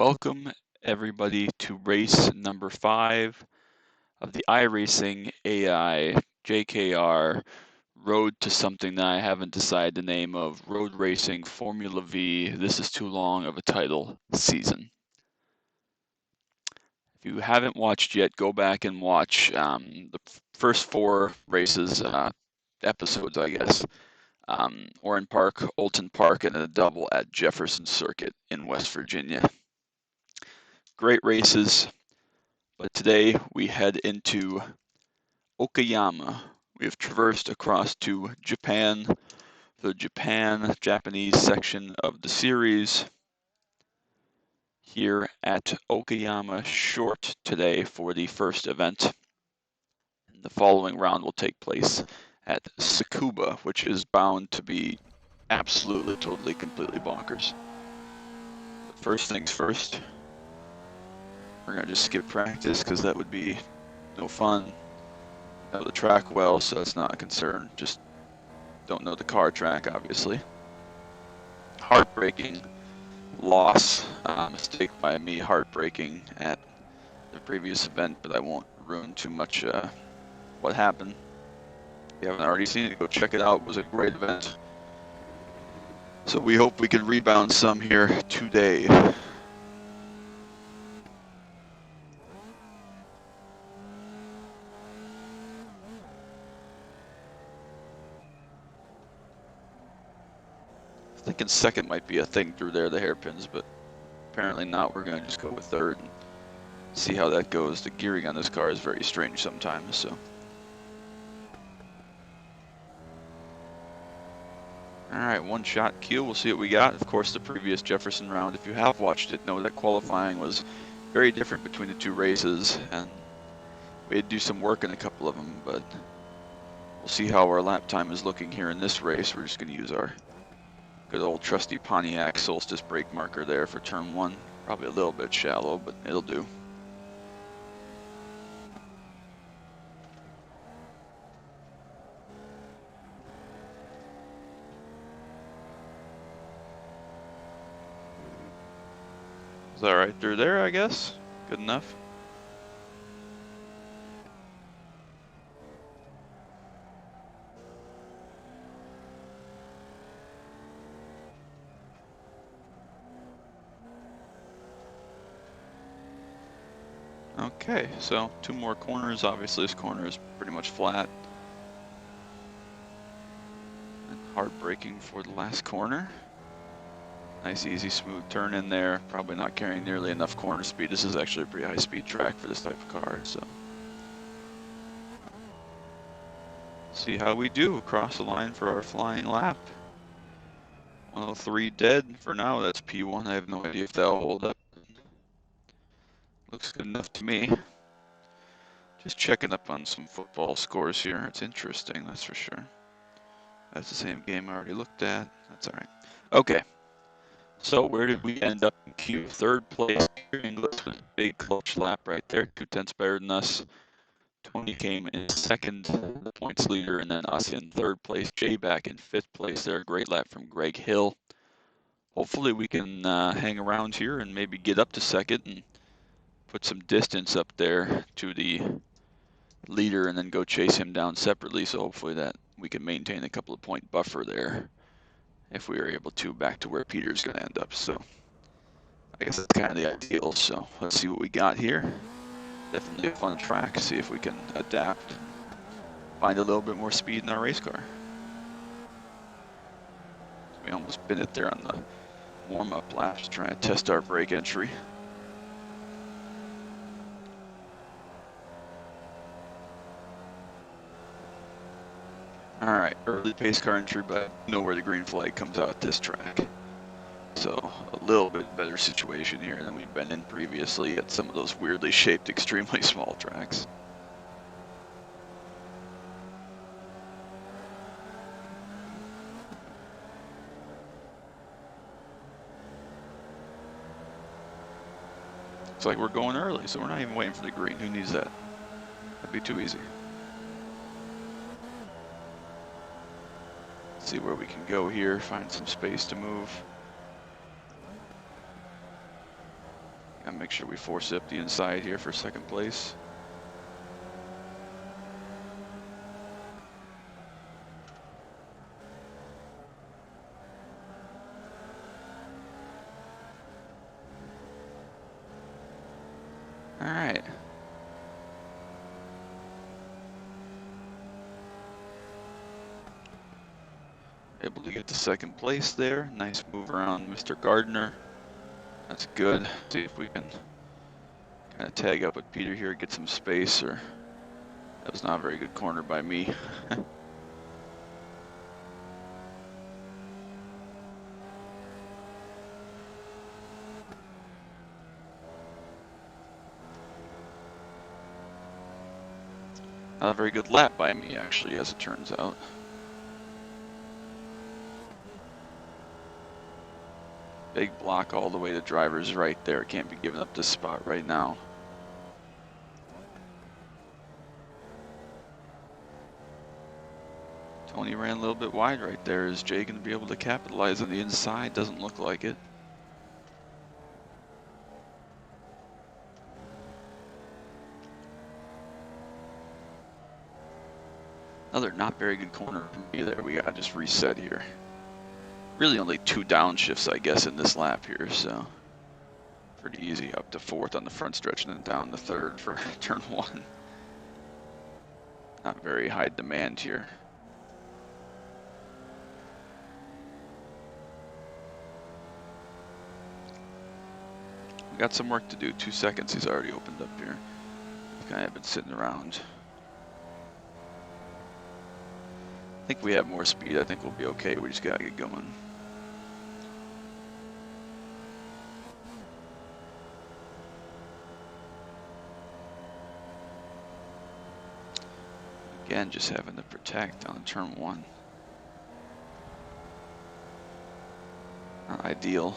Welcome everybody to race number 5 of the iRacing AI JKR Road to something that I haven't decided the name of, Road Racing Formula V. This is too long of a title season. If you haven't watched yet, go back and watch the first 4 races, episodes, I guess. Oran Park, Olton Park, and a double at Jefferson Circuit in West Virginia. Great races, but today we head into Okayama. We have traversed across to Japan, the Japanese section of the series, here at Okayama Short today for the first event. And the following round will take place at Tsukuba, which is bound to be absolutely, totally, completely bonkers. But first things first, we're going to just skip practice because that would be no fun. Know the track well, so that's not a concern. Just don't know the car track, obviously. Heartbreaking loss, mistake by me, heartbreaking at the previous event, but I won't ruin too much what happened. If you haven't already seen it, go check it out. It was a great event. So we hope we can rebound some here today. Thinking second might be a thing through there, the hairpins, but apparently not. We're going to just go with third and see how that goes. The gearing on this car is very strange sometimes, so. All right, one shot keel. We'll see what we got. Of course, the previous Jefferson round, if you have watched it, know that qualifying was very different between the 2 races, and we had to do some work in a couple of them, but we'll see how our lap time is looking here in this race. We're just going to use our good old trusty Pontiac Solstice brake marker there for turn 1. Probably a little bit shallow, but it'll do. Is that right through there, I guess? Good enough. Okay, so 2 more corners. Obviously this corner is pretty much flat. And hard braking for the last corner. Nice, easy, smooth turn in there. Probably not carrying nearly enough corner speed. This is actually a pretty high speed track for this type of car, so. See how we do across the line for our flying lap. 103 dead for now. That's P1. I have no idea if that'll hold up. Looks good enough to me. Just checking up on some football scores here. It's interesting, that's for sure. That's the same game I already looked at. That's all right. Okay. So where did we end up in Q? 3rd place. Inglis with a big clutch lap right there. 2/10 better than us. Tony came in 2nd, the points leader, and then us in 3rd place. Jay back in 5th place there. Great lap from Greg Hill. Hopefully we can hang around here and maybe get up to 2nd and put some distance up there to the leader and then go chase him down separately. So hopefully that we can maintain a couple of point buffer there if we are able to, back to where Peter's going to end up. So I guess that's kind of the ideal. So let's see what we got here. Definitely a fun track. See if we can adapt, find a little bit more speed in our race car. We almost been it there on the warm-up laps, trying to test our brake entry. All right, early pace car entry, but I know where the green flag comes out at this track. So a little bit better situation here than we've been in previously at some of those weirdly shaped, extremely small tracks. Looks like we're going early, so we're not even waiting for the green. Who needs that? That'd be too easy. See where we can go here, find some space to move. Gotta make sure we force up the inside here for second place. All right. Able to get to second place there. Nice move around Mr. Gardner. That's good. See if we can kind of tag up with Peter here, get some space, or that was not a very good corner by me. Not a very good lap by me, actually, as it turns out. Big block all the way to driver's right there. Can't be giving up this spot right now. Tony ran a little bit wide right there. Is Jay going to be able to capitalize on the inside? Doesn't look like it. Another not very good corner from me there. We got to just reset here. Really only 2 downshifts, I guess, in this lap here, so pretty easy. Up to 4th on the front stretch and then down to 3rd for turn 1. Not very high demand here. We got some work to do. 2 seconds he's already opened up here. This guy had been sitting around. I think we have more speed. I think we'll be okay. We just gotta get going. Again, just having to protect on turn 1. Not ideal.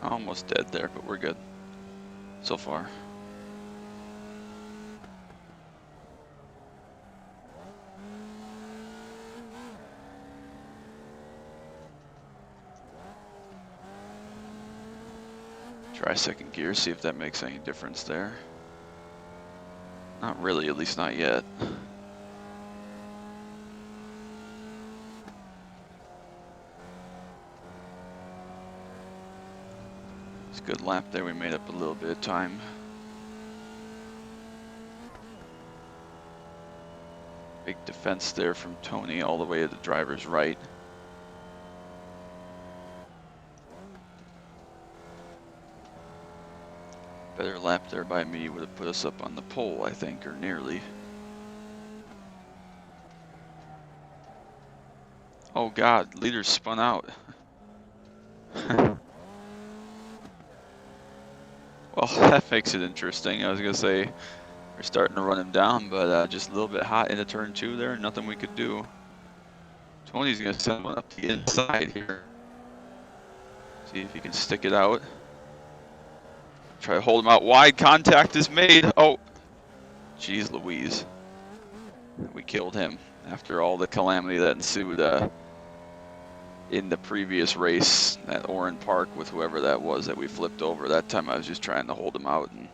Almost dead there, but we're good so far. Try second gear, see if that makes any difference there. Not really, at least not yet. It's a good lap there, we made up a little bit of time. Big defense there from Tony all the way to the driver's right. Better lap there by me would have put us up on the pole, I think, or nearly. Oh God, leader spun out. Well, that makes it interesting. I was gonna say we're starting to run him down, but just a little bit hot into turn 2 there. Nothing we could do. Tony's gonna send one up the inside here. See if he can stick it out. Try to hold him out wide. Contact is made. Oh, jeez Louise. We killed him after all the calamity that ensued in the previous race at Oran Park with whoever that was that we flipped over. That time I was just trying to hold him out, and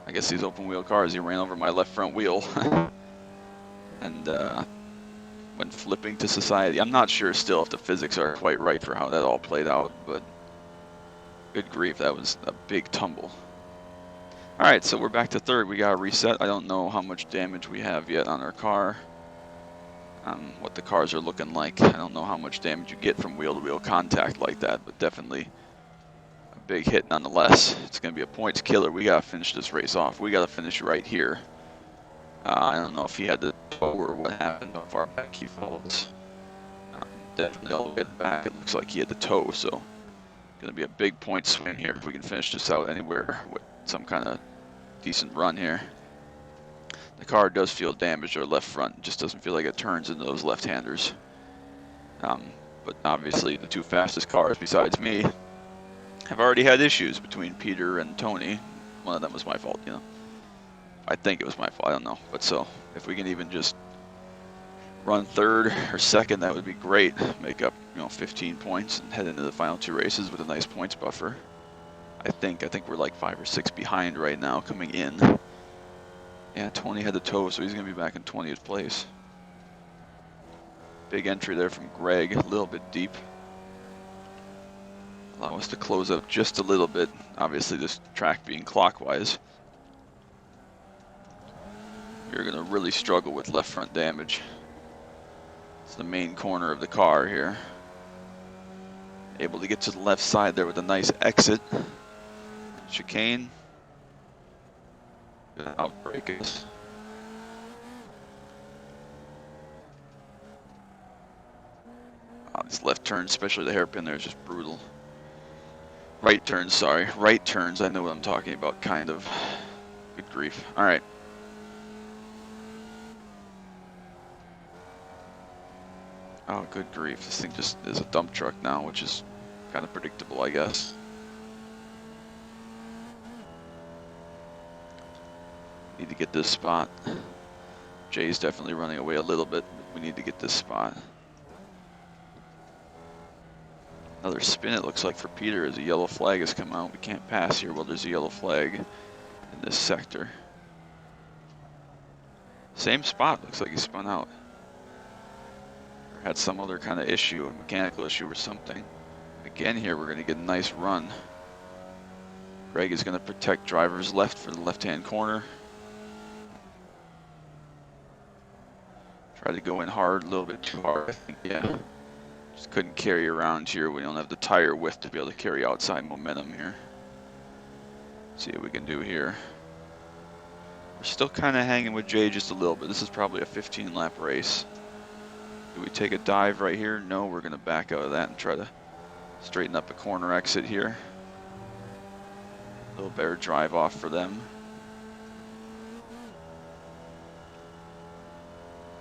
I guess these open wheel cars, he ran over my left front wheel. And when flipping to society, I'm not sure still if the physics are quite right for how that all played out, but good grief, that was a big tumble. All right, so we're back to 3rd. We got to reset. I don't know how much damage we have yet on our car. What the cars are looking like. I don't know how much damage you get from wheel-to-wheel contact like that, but definitely a big hit nonetheless. It's going to be a points killer. We got to finish this race off. We got to finish right here. I don't know if he had the tow or what happened, how far back he falls. Definitely all the way at the back. It looks like he had the tow, so going to be a big point swing here if we can finish this out anywhere with some kind of decent run here. The car does feel damaged, our left front just doesn't feel like it turns into those left-handers. But obviously the 2 fastest cars besides me have already had issues between Peter and Tony. one of them was my fault, you know. I think it was my fault, I don't know. But so, if we can even just run third or second, that would be great. Make up, 15 points and head into the final 2 races with a nice points buffer. I think we're like 5 or 6 behind right now coming in. Yeah, 20 head to toe, so he's going to be back in 20th place. Big entry there from Greg, a little bit deep. Allow us to close up just a little bit. Obviously, this track being clockwise, you're going to really struggle with left front damage. It's the main corner of the car here. Able to get to the left side there with a nice exit. Chicane. Gonna outbrake us. Oh, these left turns, especially the hairpin there, is just brutal. Right turns, sorry. Right turns, I know what I'm talking about, kind of. Good grief. All right. Oh, good grief. This thing just is a dump truck now, which is kind of predictable, I guess. Need to get this spot. Jay's definitely running away a little bit. We need to get this spot. Another spin, it looks like, for Peter as a yellow flag has come out. We can't pass here while there's a yellow flag in this sector. Same spot, looks like he spun out. Or had some other kind of issue, a mechanical issue or something. Again here, we're going to get a nice run. Greg is going to protect driver's left for the left-hand corner. Try to go in hard, a little bit too hard, I think, yeah. Just couldn't carry around here. We don't have the tire width to be able to carry outside momentum here. See what we can do here. We're still kind of hanging with Jay just a little bit. This is probably a 15-lap race. Do we take a dive right here? No, we're going to back out of that and try to straighten up a corner exit here. A little better drive off for them.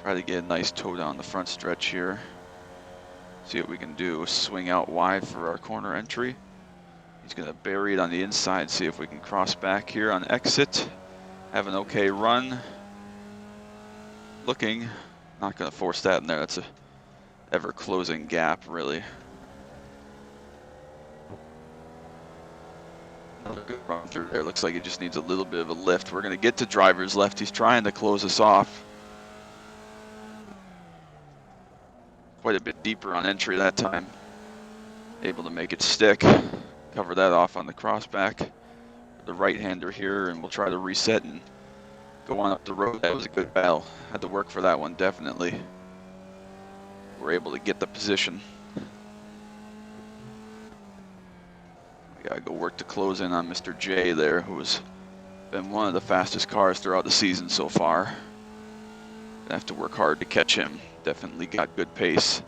Try to get a nice toe down the front stretch here. See what we can do. Swing out wide for our corner entry. He's going to bury it on the inside. See if we can cross back here on exit. Have an okay run. Looking. Not going to force that in there. That's a ever-closing gap, really. Another good run through there. Looks like he just needs a little bit of a lift. We're going to get to driver's left. He's trying to close us off. Quite a bit deeper on entry that time. Able to make it stick. Cover that off on the crossback. The right-hander here, and we'll try to reset and go on up the road. That was a good battle. Had to work for that one, definitely. We're able to get the position. We gotta go work to close in on Mr. J there, who's been one of the fastest cars throughout the season so far. Gonna have to work hard to catch him. Definitely got good pace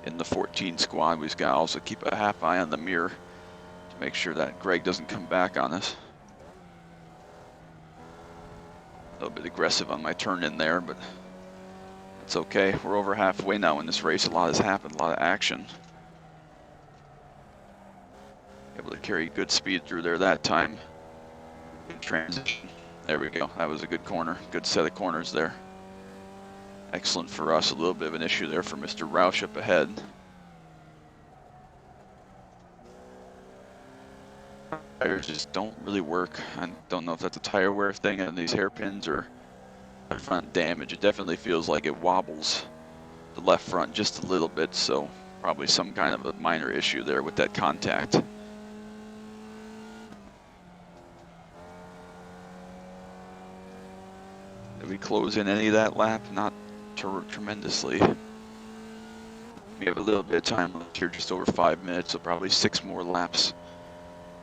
in the 14 squad. We've got to also keep a half eye on the mirror to make sure that Greg doesn't come back on us. A little bit aggressive on my turn in there, but it's okay. We're over halfway now in this race. A lot has happened, a lot of action. Able to carry good speed through there that time. Good transition. There we go. That was a good corner. Good set of corners there. Excellent for us. A little bit of an issue there for Mr. Roush up ahead. Tires just don't really work. I don't know if that's a tire wear thing on these hairpins or front damage. It definitely feels like it wobbles the left front just a little bit, so probably some kind of a minor issue there with that contact. Did we close in any of that lap? Not tremendously. We have a little bit of time left here, just over 5 minutes, so probably 6 more laps,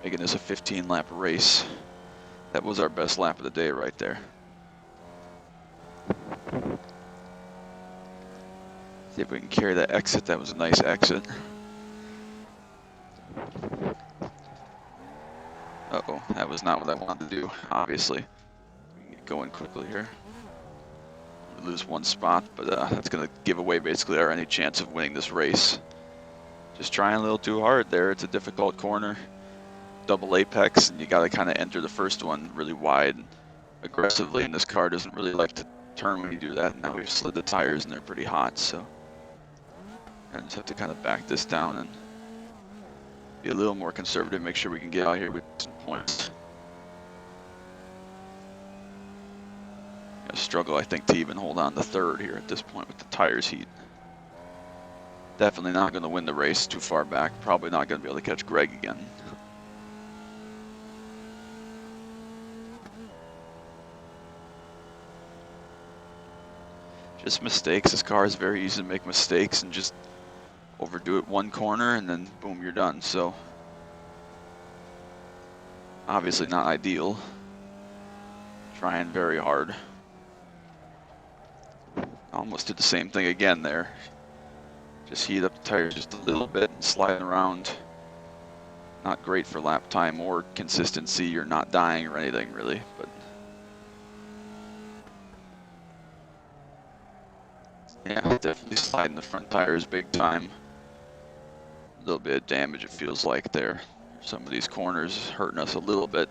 making this a 15-lap race. That was our best lap of the day right there. See if we can carry that exit. That was a nice exit. Uh-oh, that was not what I wanted to do, obviously. We can get going quickly here. We lose one spot, but that's going to give away basically our any chance of winning this race. Just trying a little too hard there. It's a difficult corner. double apex, and you got to kind of enter the first one really wide aggressively, and this car doesn't really like to turn when you do that. Now we've slid the tires and they're pretty hot, so I just have to kind of back this down and be a little more conservative, make sure we can get out here with some points. Gonna struggle, I think, to even hold on to third here at this point with the tires heat. Definitely not going to win the race too far back. Probably not going to be able to catch Greg again. Just mistakes. This car is very easy to make mistakes and just overdo it one corner and then boom, you're done. So obviously not ideal. Trying very hard. Almost did the same thing again there. Just heat up the tires just a little bit and sliding around. Not great for lap time or consistency. You're not dying or anything really, but yeah, definitely sliding the front tires big time. A little bit of damage it feels like there. Some of these corners hurting us a little bit.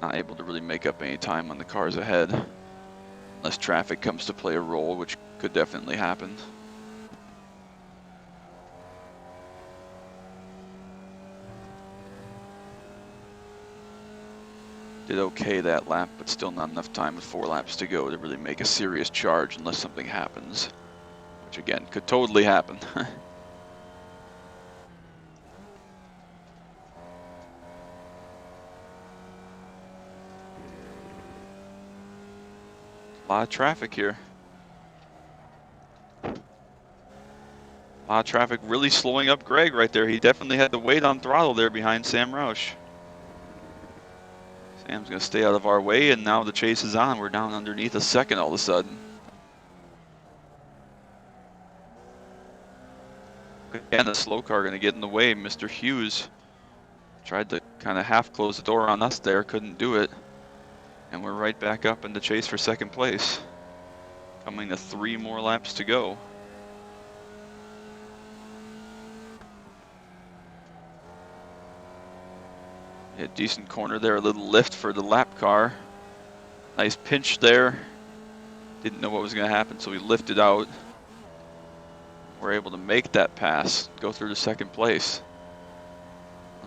Not able to really make up any time on the cars ahead. Unless traffic comes to play a role, which could definitely happen. Did okay that lap, but still not enough time with 4 laps to go to really make a serious charge unless something happens. Which again, could totally happen. A lot of traffic here. A lot of traffic really slowing up Greg right there. He definitely had the weight on throttle there behind Sam Roush. Sam's going to stay out of our way, and now the chase is on. We're down underneath a second all of a sudden. Again, the slow car going to get in the way. Mr. Hughes tried to kind of half close the door on us there, couldn't do it. And we're right back up in the chase for second place. Coming to 3 more laps to go. Yeah, decent corner there, a little lift for the lap car. Nice pinch there. Didn't know what was going to happen, so we lifted out. We're able to make that pass, go through to second place.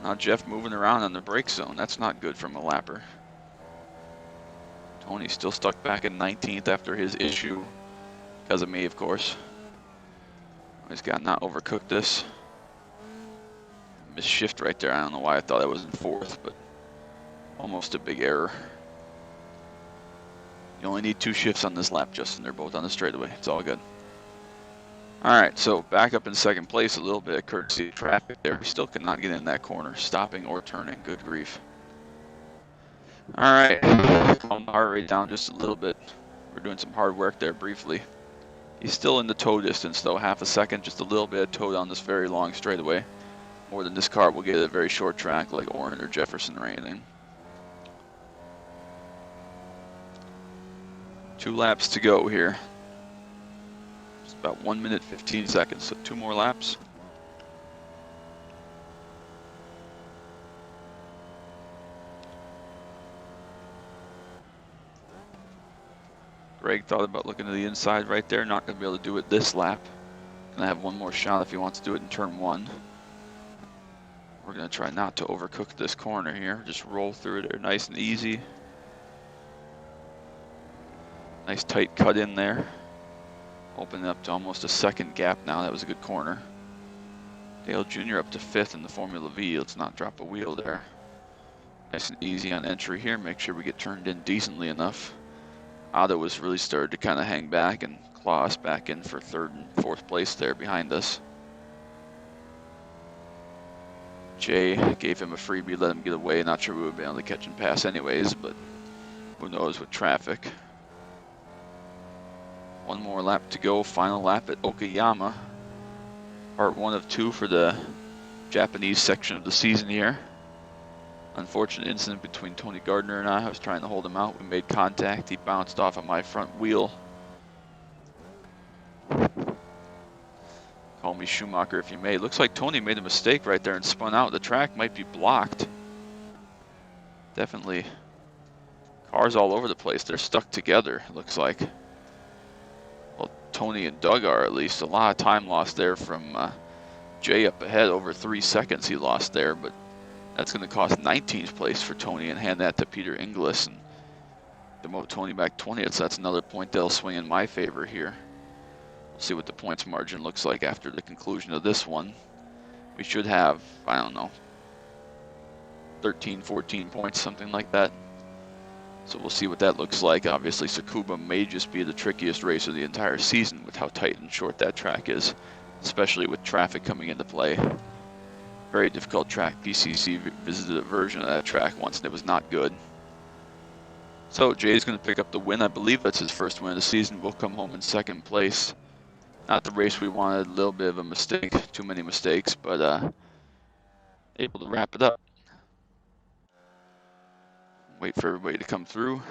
Now Jeff moving around on the brake zone. That's not good from a lapper. Tony's still stuck back in 19th after his issue, because of me, of course. He's got to not overcook this. Missed shift right there. I don't know why I thought I was in 4th, but almost a big error. You only need 2 shifts on this lap, Justin. They're both on the straightaway. It's all good. All right, so back up in second place, a little bit of courtesy of traffic there. We still could not get in that corner, stopping or turning. Good grief. All right, calm the heart rate down just a little bit. We're doing some hard work there briefly. He's still in the tow distance though, half a second, just a little bit of tow down this very long straightaway. More than this car will get at a very short track like Orin or Jefferson or anything. 2 laps to go here. It's about 1 minute 15 seconds, so 2 more laps. Greg thought about looking to the inside right there. Not going to be able to do it this lap. Going to have 1 more shot if he wants to do it in turn 1. We're going to try not to overcook this corner here. Just roll through it there nice and easy. Nice tight cut in there. Opening up to almost a second gap now. That was a good corner. Dale Jr. up to 5th in the Formula V. Let's not drop a wheel there. Nice and easy on entry here. Make sure we get turned in decently enough. Otto was really started to kind of hang back and claw us back in for 3rd and 4th place there behind us. Jay gave him a freebie, let him get away. Not sure we would be able to catch and pass anyways, but who knows with traffic. 1 more lap to go, final lap at Okayama. Part 1 of 2 for the Japanese section of the season here. Unfortunate incident between Tony Gardner and I was trying to hold him out. We made contact. He bounced off of my front wheel. Call Call me Schumacher if you may. Looks like Tony made a mistake right there and spun out. The track might be blocked. Definitely cars all over the place. They're stuck together, it looks like. Well, Tony and Doug are at least. A lot of time lost there from Jay up ahead. Over 3 seconds he lost there, but that's going to cost 19th place for Tony and hand that to Peter Inglis and demote Tony back 20th. So that's another point that'll swing in my favor here. We'll see what the points margin looks like after the conclusion of this one. We should have, I don't know, 13, 14 points, something like that. So we'll see what that looks like. Obviously, Tsukuba may just be the trickiest race of the entire season with how tight and short that track is, especially with traffic coming into play. Very difficult track. PCC visited a version of that track once and it was not good. So Jay's going to pick up the win. I believe that's his first win of the season. We'll come home in second place. Not the race we wanted, a little bit of a mistake, too many mistakes, but able to wrap it up. Wait for everybody to come through.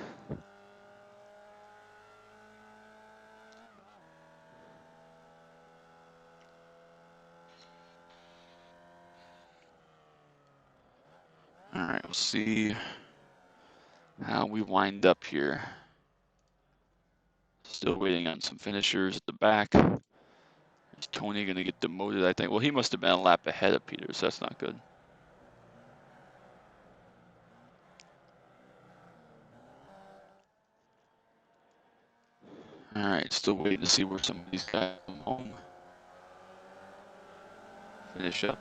All right, we'll see how we wind up here. Still waiting on some finishers at the back. Is Tony going to get demoted, I think? Well, he must have been a lap ahead of Peter, so that's not good. All right, still waiting to see where some of these guys come home. Finish up.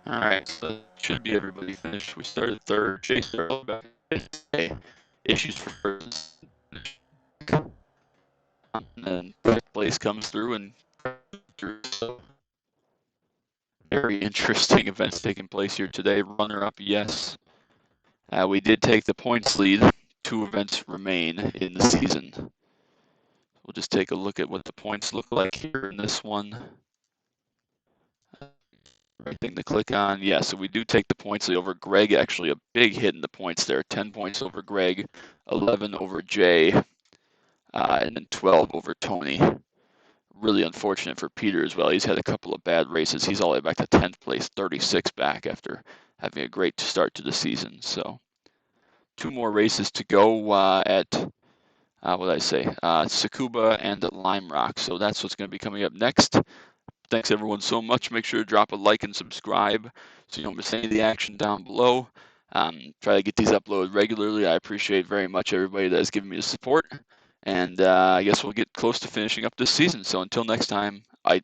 All right, so that should be everybody finished. We started third. Jay started back. Issues for first. And then fifth place comes through and so very interesting events taking place here today. Runner up, yes. We did take the points lead. 2 events remain in the season. We'll just take a look at what the points look like here in this one. Right thing to click on. Yeah, so we do take the points lead over Greg. Actually, a big hit in the points there. 10 points over Greg, 11 over Jay, and then 12 over Tony. Really unfortunate for Peter as well. He's had a couple of bad races. He's all the way back to 10th place, 36 back after having a great start to the season. So 2 more races to go at, what did I say, Tsukuba and Lime Rock. So that's what's going to be coming up next. Thanks everyone so much. Make sure to drop a like and subscribe so you don't miss any of the action down below. Try to get these uploaded regularly. I appreciate very much everybody that has given me the support. And I guess we'll get close to finishing up this season. So until next time, bye.